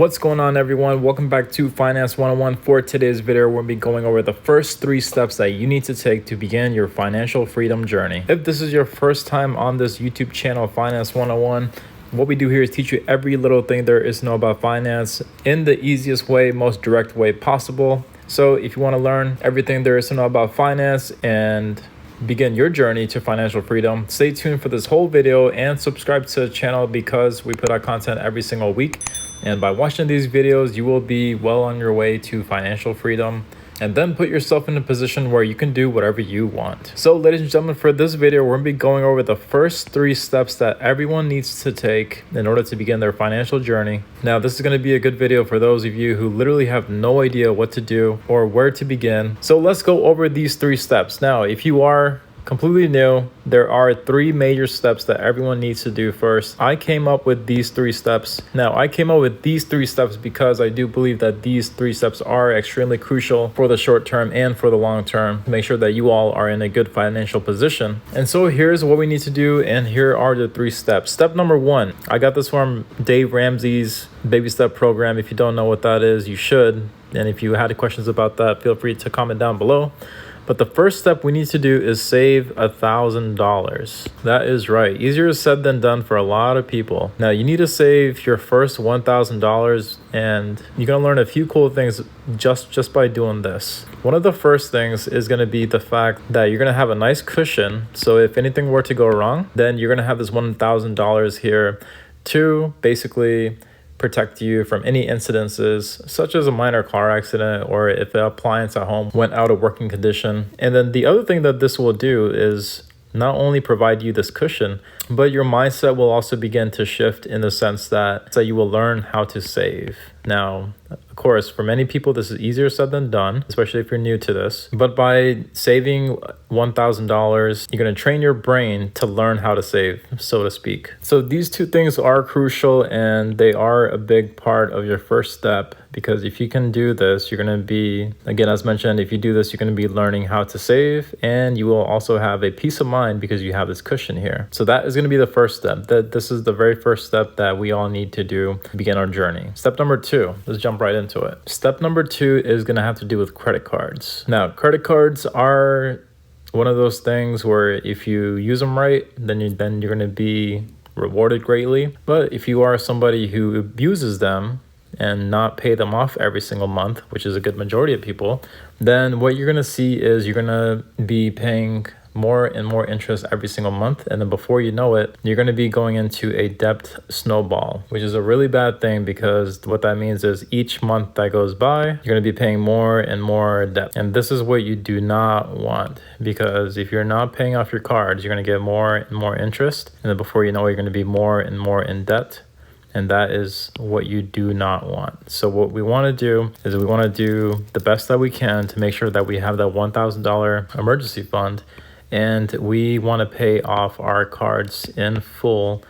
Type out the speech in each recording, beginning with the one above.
What's going on, everyone? Welcome back to Finance 101. For today's video, we'll be going over the first 3 steps that you need to take to begin your financial freedom journey. If this is your first time on this YouTube channel, Finance 101, what we do here is teach you every little thing there is to know about finance in the easiest way, most direct way possible. So if you want to learn everything there is to know about finance and begin your journey to financial freedom, stay tuned for this whole video and subscribe to the channel because we put out content every single week. And by watching these videos, you will be well on your way to financial freedom and then put yourself in a position where you can do whatever you want. So ladies and gentlemen, for this video, we're gonna be going over the first 3 steps that everyone needs to take in order to begin their financial journey. Now, this is gonna be a good video for those of you who literally have no idea what to do or where to begin. So let's go over these 3 steps. Now, if you are completely new, there are 3 major steps that everyone needs to do first. I came up with these 3 steps. Now, I came up with these 3 steps because I do believe that these 3 steps are extremely crucial for the short term and for the long term to make sure that you all are in a good financial position. And so here's what we need to do, and here are the 3 steps. Step number 1, I got this from Dave Ramsey's Baby Step program. If you don't know what that is, you should. And if you had questions about that, feel free to comment down below. But the first step we need to do is save $1,000. That is right. Easier said than done for a lot of people. Now, you need to save your first $1,000, and you're going to learn a few cool things just by doing this. One of the first things is going to be the fact that you're going to have a nice cushion. So if anything were to go wrong, then you're going to have this $1,000 here to basically protect you from any incidences such as a minor car accident or if an appliance at home went out of working condition. And then the other thing that this will do is not only provide you this cushion, but your mindset will also begin to shift in the sense that you will learn how to save. Now, of course, for many people, this is easier said than done, especially if you're new to this. But by saving $1,000, you're going to train your brain to learn how to save, so to speak. So these 2 things are crucial, and they are a big part of your first step, because if you can do this, you're going to be, again, as mentioned, if you do this, you're going to be learning how to save, and you will also have a peace of mind because you have this cushion here. So that is going to be the first step. This is the very first step that we all need to do to begin our journey. Step number 2, let's jump right into it. Step number 2 is going to have to do with credit cards. Now, credit cards are one of those things where if you use them right, then you're going to be rewarded greatly. But if you are somebody who abuses them and not pay them off every single month, which is a good majority of people, then what you're going to see is you're going to be paying more and more interest every single month. And then before you know it, you're going to be going into a debt snowball, which is a really bad thing, because what that means is each month that goes by, you're going to be paying more and more debt. And this is what you do not want, because if you're not paying off your cards, you're going to get more and more interest. And then before you know it, you're going to be more and more in debt. And that is what you do not want. So what we want to do is we want to do the best that we can to make sure that we have that $1,000 emergency fund, and we want to pay off our cards in full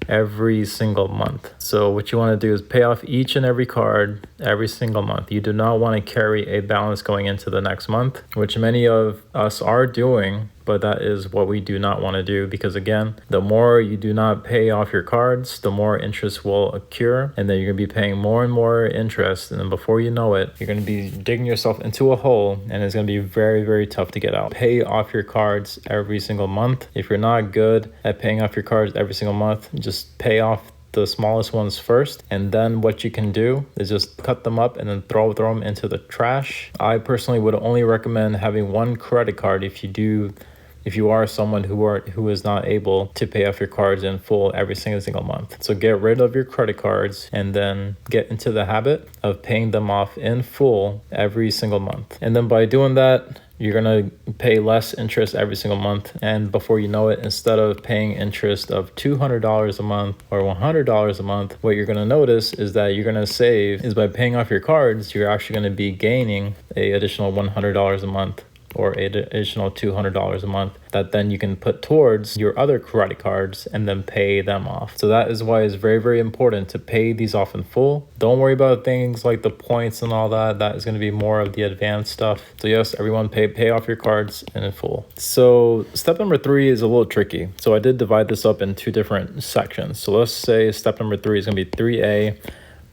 every single month. So what you want to do is pay off each and every card every single month. You do not want to carry a balance going into the next month, which many of us are doing, but that is what we do not want to do, because again, the more you do not pay off your cards, the more interest will accrue, and then you're going to be paying more and more interest, and then before you know it, you're going to be digging yourself into a hole, and it's going to be very, very tough to get out. Pay off your cards every single month. If you're not good at paying off your cards every single month, just pay off the smallest ones first, and then what you can do is just cut them up and then throw them into the trash. I personally would only recommend having 1 credit card if you are someone who is not able to pay off your cards in full every single month. So get rid of your credit cards and then get into the habit of paying them off in full every single month. And then by doing that, you're going to pay less interest every single month. And before you know it, instead of paying interest of $200 a month or $100 a month, what you're going to notice is that you're going to save is by paying off your cards, you're actually going to be gaining an additional $100 a month or an additional $200 a month that then you can put towards your other credit cards and then pay them off. So that is why it's very, very important to pay these off in full. Don't worry about things like the points and all that. That is going to be more of the advanced stuff. So yes, everyone pay off your cards in full. So step number 3 is a little tricky. So I did divide this up in 2 different sections. So let's say step number 3 is going to be 3A.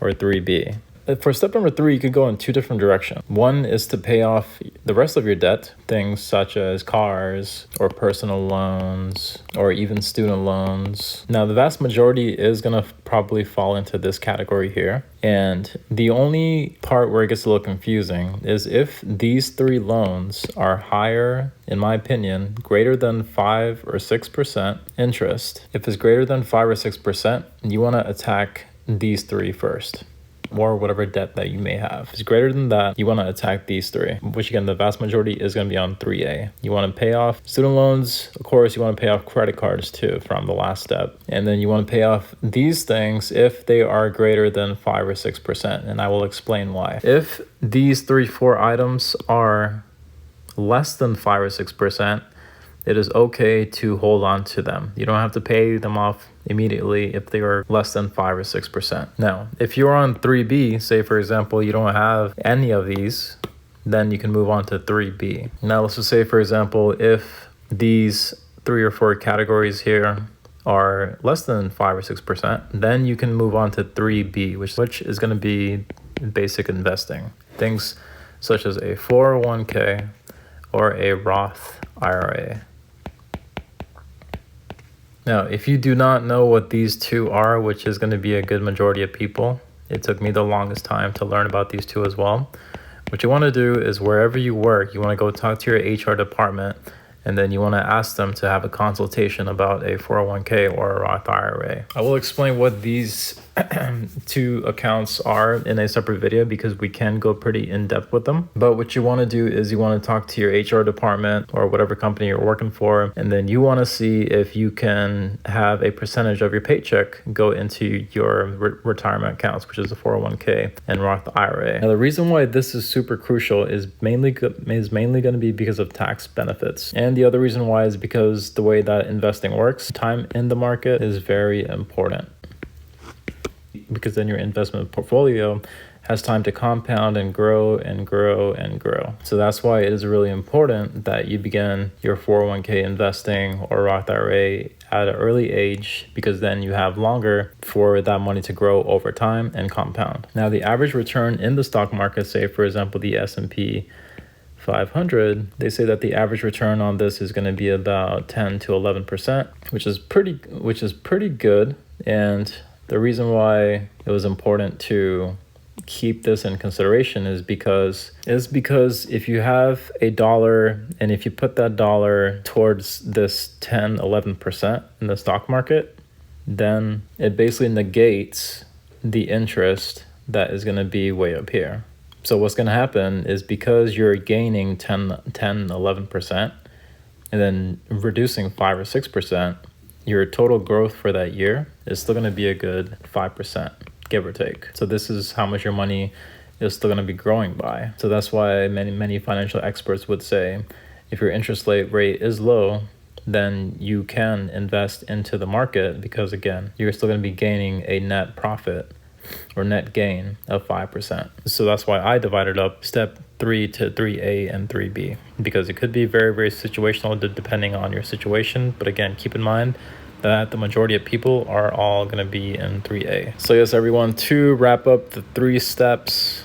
or 3B. For step number 3, you could go in two different directions. One is to pay off the rest of your debt, things such as cars or personal loans or even student loans. Now, the vast majority is going to probably fall into this category here. And the only part where it gets a little confusing is if these 3 loans are higher, in my opinion, greater than 5 or 6% interest. If it's greater than 5 or 6%, you want to attack these 3 first, or whatever debt that you may have. If it's greater than that, you want to attack these 3, which again, the vast majority is going to be on 3A. You want to pay off student loans. Of course, you want to pay off credit cards too from the last step. And then you want to pay off these things if they are greater than 5 or 6%. And I will explain why. If these 3-4 items are less than 5 or 6%, it is okay to hold on to them. You don't have to pay them off immediately if they are less than 5 or 6%. Now, if you're on 3B, say for example, you don't have any of these, then you can move on to 3B. Now, let's just say for example, if these 3 or 4 categories here are less than 5 or 6%, then you can move on to 3B, which is going to be basic investing. Things such as a 401k or a Roth IRA. Now, if you do not know what these 2 are, which is going to be a good majority of people, it took me the longest time to learn about these 2 as well. What you want to do is wherever you work, you want to go talk to your HR department, and then you want to ask them to have a consultation about a 401k or a Roth IRA. I will explain what these 2 accounts are in a separate video because we can go pretty in depth with them. But what you want to do is you want to talk to your HR department or whatever company you're working for, and then you want to see if you can have a percentage of your paycheck go into your retirement accounts, which is the 401k and Roth IRA. Now, the reason why this is super crucial is mainly going to be because of tax benefits. And the other reason why is because the way that investing works, time in the market is very important, because then your investment portfolio has time to compound and grow and grow and grow. So that's why it is really important that you begin your 401k investing or Roth IRA at an early age, because then you have longer for that money to grow over time and compound. Now, the average return in the stock market, say for example the S&P 500, they say that the average return on this is going to be about 10 to 11%, which is pretty good. And the reason why it was important to keep this in consideration is because if you have $1 and if you put that dollar towards this 10-11% in the stock market, then it basically negates the interest that is going to be way up here. So what's going to happen is, because you're gaining 10-11% and then reducing 5 or 6%, your total growth for that year is still going to be a good 5%, give or take. So this is how much your money is still going to be growing by. So that's why many financial experts would say if your interest rate is low, then you can invest into the market, because again, you're still going to be gaining a net profit or net gain of 5%. So that's why I divided up step 3 to 3A and 3B, because it could be very, very situational depending on your situation. But again, keep in mind that the majority of people are all going to be in 3A. So yes, everyone, to wrap up the 3 steps,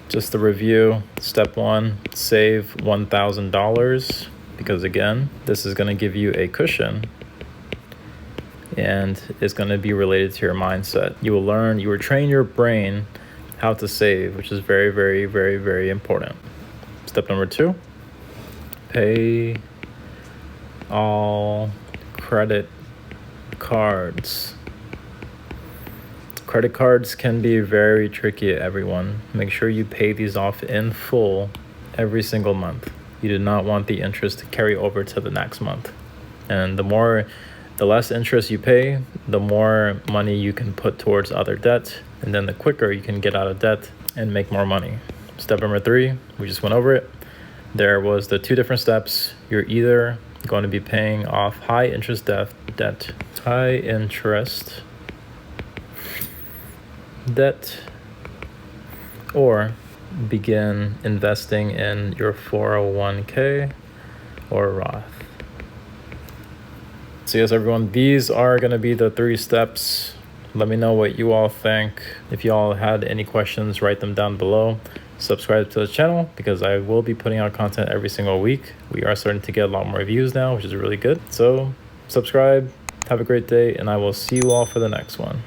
just to review. Step 1, save $1,000, because again, this is going to give you a cushion and it's going to be related to your mindset. You will train your brain how to save, which is very, very, very, very important. Step number 2, pay all credit cards. Credit cards can be very tricky, everyone. Make sure you pay these off in full every single month. You do not want the interest to carry over to the next month. And the less interest you pay, the more money you can put towards other debt, and then the quicker you can get out of debt and make more money. Step number 3, we just went over it. There was the 2 different steps. You're either going to be paying off high interest debt, or begin investing in your 401k or Roth. So yes, everyone, these are going to be the 3 steps Let me know what you all think. If you all had any questions, write them down below. Subscribe to the channel because I will be putting out content every single week. We are starting to get a lot more views now, which is really good. So subscribe, have a great day, and I will see you all for the next one.